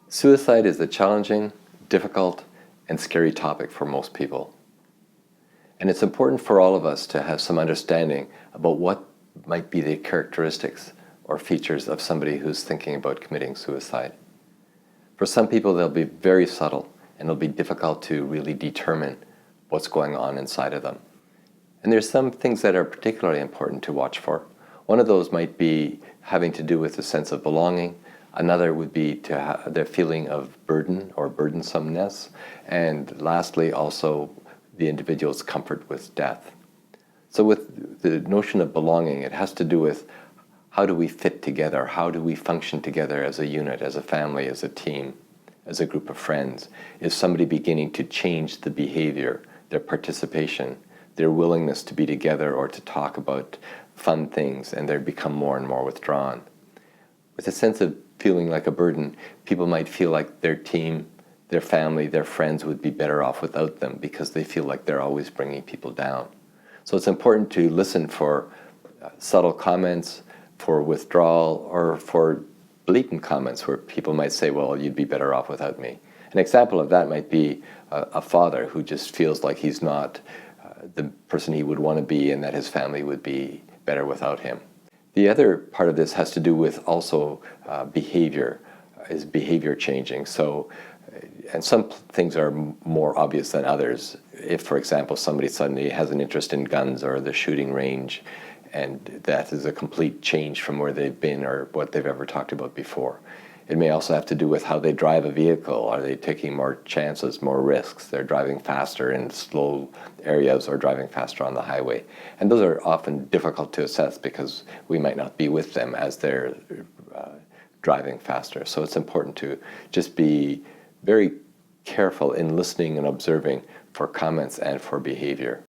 Suicide is a challenging, difficult, and scary topic for most people. And it's important for all of us to have some understanding about what might be the characteristics or features of somebody who's thinking about committing suicide. For some people, they'll be very subtle, and it'll be difficult to really determine what's going on inside of them. And there's some things that are particularly important to watch for. One of those might be having to do with a sense of belonging. Another would be to have the feeling of burden or burdensomeness. And lastly, also the individual's comfort with death. So with the notion of belonging, it has to do with how do we fit together? How do we function together as a unit, as a family, as a team, as a group of friends? Is somebody beginning to change the behavior, their participation, their willingness to be together or to talk about fun things, and they become more and more withdrawn? With a sense of feeling like a burden, people might feel like their team, their family, their friends would be better off without them because they feel like they're always bringing people down. So it's important to listen for subtle comments, for withdrawal, or for blatant comments where people might say, well, you'd be better off without me. An example of that might be a father who just feels like he's not the person he would want to be and that his family would be better without him. The other part of this has to do with also behavior. Is behavior changing? So, and some things are more obvious than others. If, for example, somebody suddenly has an interest in guns or the shooting range, and that is a complete change from where they've been or what they've ever talked about before. It may also have to do with how they drive a vehicle. Are they taking more chances, more risks? They're driving faster in slow areas or driving faster on the highway. And those are often difficult to assess because we might not be with them as they're driving faster. So it's important to just be very careful in listening and observing for comments and for behavior.